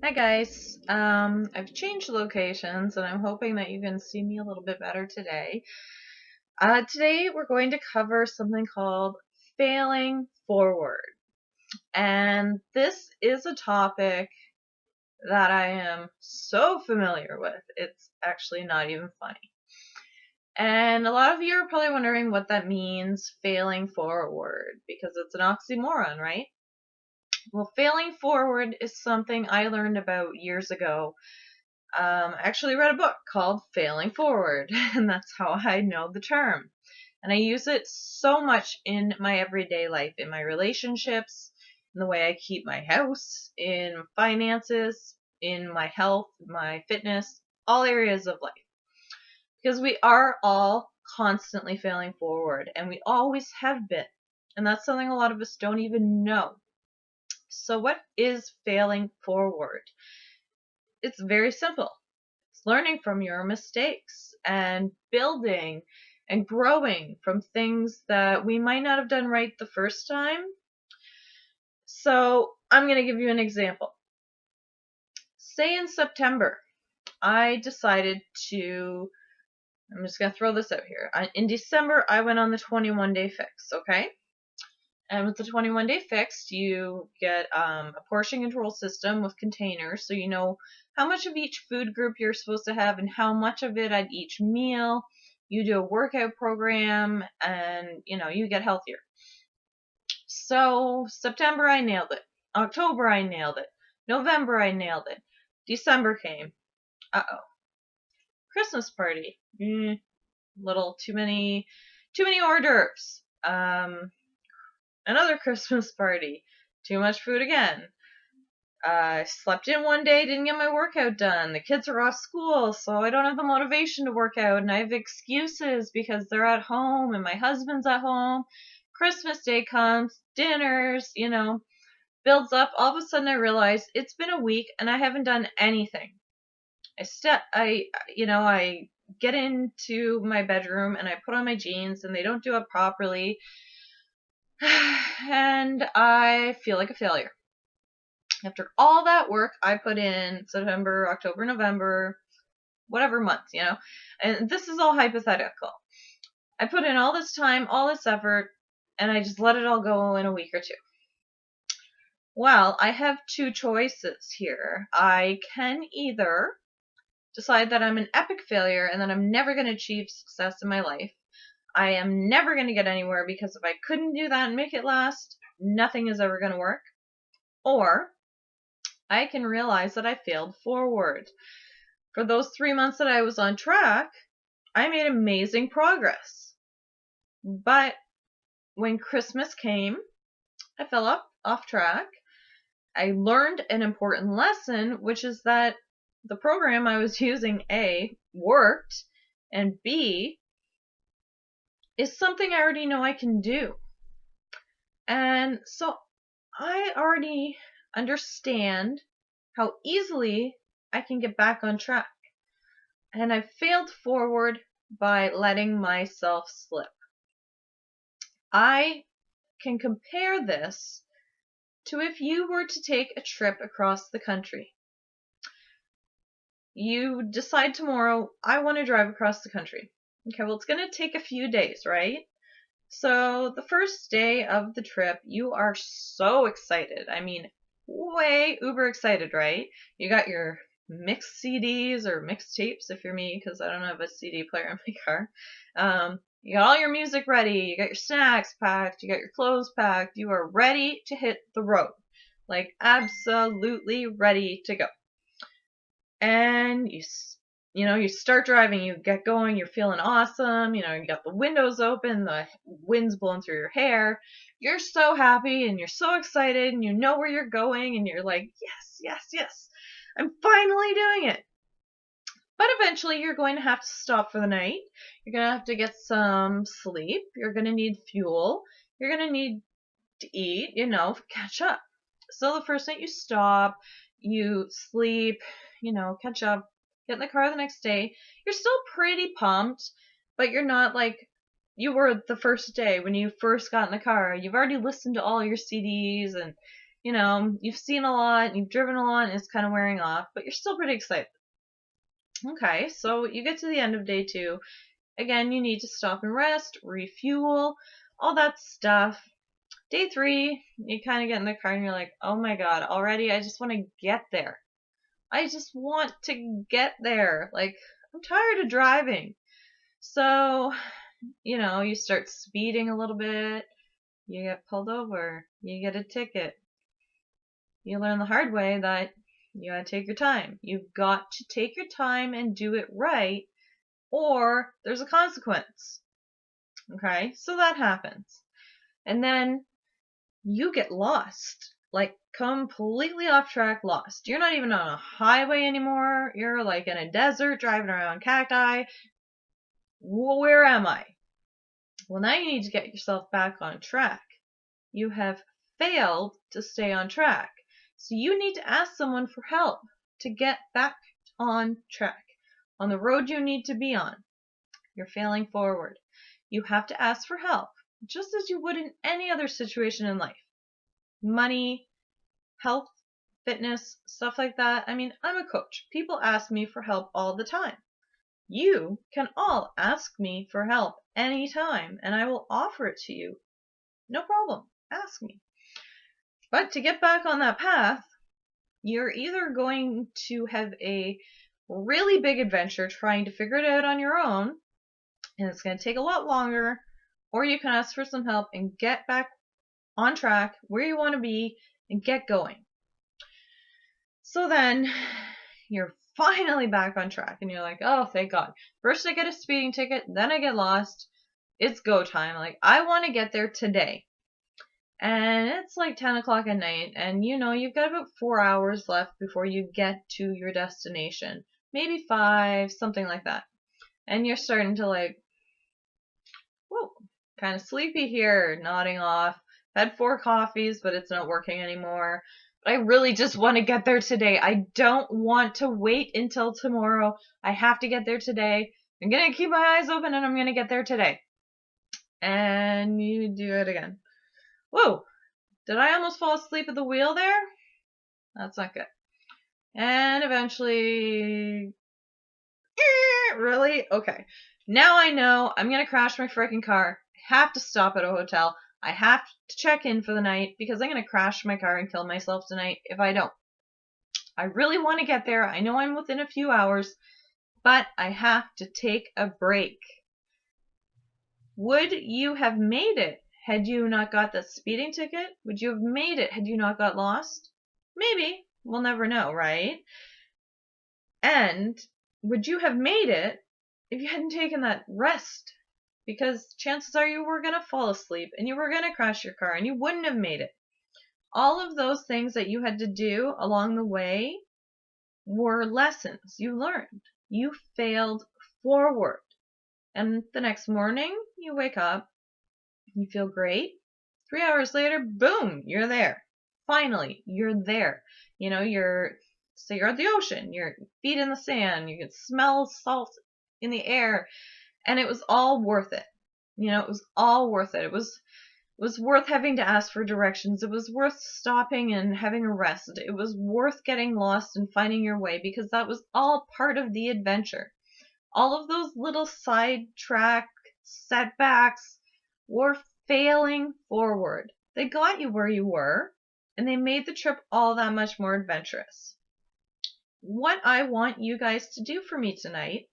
Hi guys. I've changed locations and I'm hoping that you can see me a little bit better today. Today we're going to cover something called failing forward. And this is a topic that I am so familiar with. It's actually not even funny. And a lot of you are probably wondering what that means, failing forward, because it's an oxymoron, right? Well, failing forward is something I learned about years ago. I actually read a book called Failing Forward, and that's how I know the term. And I use it so much in my everyday life, in my relationships, in the way I keep my house, in finances, in my health, my fitness, all areas of life. Because we are all constantly failing forward, and we always have been. And that's something a lot of us don't even know. So, what is failing forward? It's very simple. It's learning from your mistakes and building and growing from things that we might not have done right the first time. So, I'm going to give you an example. Say in September, I decided to, I'm just going to throw this out here. In December, I went on the 21-day fix, okay? And with the 21-day fix, you get a portion control system with containers, so you know how much of each food group you're supposed to have and how much of it at each meal. You do a workout program, and you get healthier. So September, I nailed it. October, I nailed it. November, I nailed it. December came. Uh-oh. Christmas party. Little too many hors d'oeuvres. Another Christmas party. Too much food again. I slept in one day, didn't get my workout done. The kids are off school, so I don't have the motivation to work out, and I have excuses because they're at home and my husband's at home. Christmas Day comes, dinners, builds up. All of a sudden I realize it's been a week and I haven't done anything. I get into my bedroom and I put on my jeans and they don't do it properly. And I feel like a failure. After all that work I put in September, October, November, whatever months, and this is all hypothetical. I put in all this time, all this effort, and I just let it all go in a week or two. Well, I have two choices here. I can either decide that I'm an epic failure and that I'm never going to achieve success in my life. I am never going to get anywhere because if I couldn't do that and make it last, nothing is ever going to work. Or I can realize that I failed forward. For those 3 months that I was on track, I made amazing progress. But when Christmas came, I fell off track. I learned an important lesson, which is that the program I was using, A, worked, and B, is something I already know I can do. And so I already understand how easily I can get back on track. And I failed forward by letting myself slip. I can compare this to if you were to take a trip across the country. You decide tomorrow, I want to drive across the country. Okay, well, it's going to take a few days, right? So the first day of the trip, you are so excited. I mean, way uber excited, right? You got your mixed CDs or mixed tapes if you're me, because I don't have a CD player in my car. You got all your music ready. You got your snacks packed. You got your clothes packed. You are ready to hit the road. Like, absolutely ready to go. And you start driving, you get going, you're feeling awesome, you got the windows open, the wind's blowing through your hair, you're so happy and you're so excited and you know where you're going and you're like, yes, yes, yes, I'm finally doing it. But eventually you're going to have to stop for the night, you're going to have to get some sleep, you're going to need fuel, you're going to need to eat, catch up. So the first night you stop, you sleep, catch up, get in the car the next day. You're still pretty pumped, but you're not like you were the first day when you first got in the car. You've already listened to all your CDs and, you've seen a lot, you've driven a lot, and it's kind of wearing off, but you're still pretty excited. Okay, so you get to the end of day 2. Again, you need to stop and rest, refuel, all that stuff. Day 3, you kind of get in the car and you're like, oh my god, already I just want to get there. I just want to get there. Like, I'm tired of driving. So, you start speeding a little bit. You get pulled over. You get a ticket. You learn the hard way that you gotta take your time. You've got to take your time and do it right, or there's a consequence. Okay, so that happens. And then you get lost, like completely off track, lost. You're not even on a highway anymore. You're like in a desert driving around cacti. Where am I? Well, now you need to get yourself back on track. You have failed to stay on track. So you need to ask someone for help to get back on track, on the road you need to be on. You're failing forward. You have to ask for help, just as you would in any other situation in life. Money, health, fitness, stuff like that. I mean, I'm a coach. People ask me for help all the time. You can all ask me for help anytime, and I will offer it to you. No problem. Ask me. But to get back on that path, you're either going to have a really big adventure trying to figure it out on your own, and it's going to take a lot longer, or you can ask for some help and get back on track where you want to be and get going. So then you're finally back on track and you're like, oh, thank God. First I get a speeding ticket, then I get lost. It's go time. Like, I want to get there today. And it's like 10 o'clock at night, and you've got about 4 hours left before you get to your destination. Maybe 5, something like that. And you're starting to whoa, kind of sleepy here, nodding off. Had 4 coffees, but it's not working anymore. But I really just want to get there today. I don't want to wait until tomorrow. I have to get there today. I'm going to keep my eyes open and I'm going to get there today. And you do it again. Whoa, did I almost fall asleep at the wheel there? That's not good. And eventually, really? Okay. Now I know I'm going to crash my freaking car. I have to stop at a hotel. I have to check in for the night because I'm going to crash my car and kill myself tonight if I don't. I really want to get there. I know I'm within a few hours, but I have to take a break. Would you have made it had you not got the speeding ticket? Would you have made it had you not got lost? Maybe. We'll never know, right? And would you have made it if you hadn't taken that rest? Because chances are you were going to fall asleep and you were going to crash your car and you wouldn't have made it. All of those things that you had to do along the way were lessons you learned. You failed forward. And the next morning, you wake up, you feel great. 3 hours later, boom, you're there. Finally, you're there. You're at the ocean, your feet in the sand, you can smell salt in the air, and it was all worth it. It was all worth it. It was worth having to ask for directions. It was worth stopping and having a rest. It was worth getting lost and finding your way because that was all part of the adventure. All of those little sidetrack setbacks were failing forward. They got you where you were, and they made the trip all that much more adventurous. What I want you guys to do for me tonight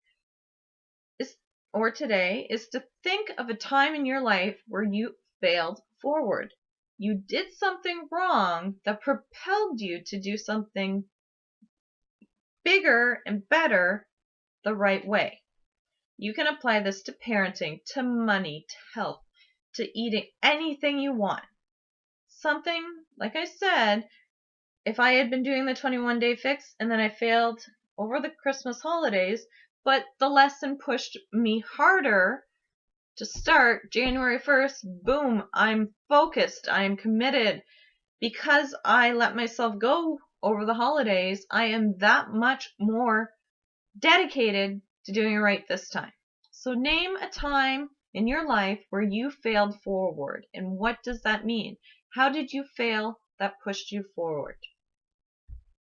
today is to think of a time in your life where you failed forward. You did something wrong that propelled you to do something bigger and better the right way. You can apply this to parenting, to money, to health, to eating anything you want. Something, like I said, if I had been doing the 21-day fix and then I failed over the Christmas holidays, but the lesson pushed me harder to start January 1st, boom, I'm focused, I'm committed. Because I let myself go over the holidays, I am that much more dedicated to doing it right this time. So name a time in your life where you failed forward, and what does that mean? How did you fail that pushed you forward?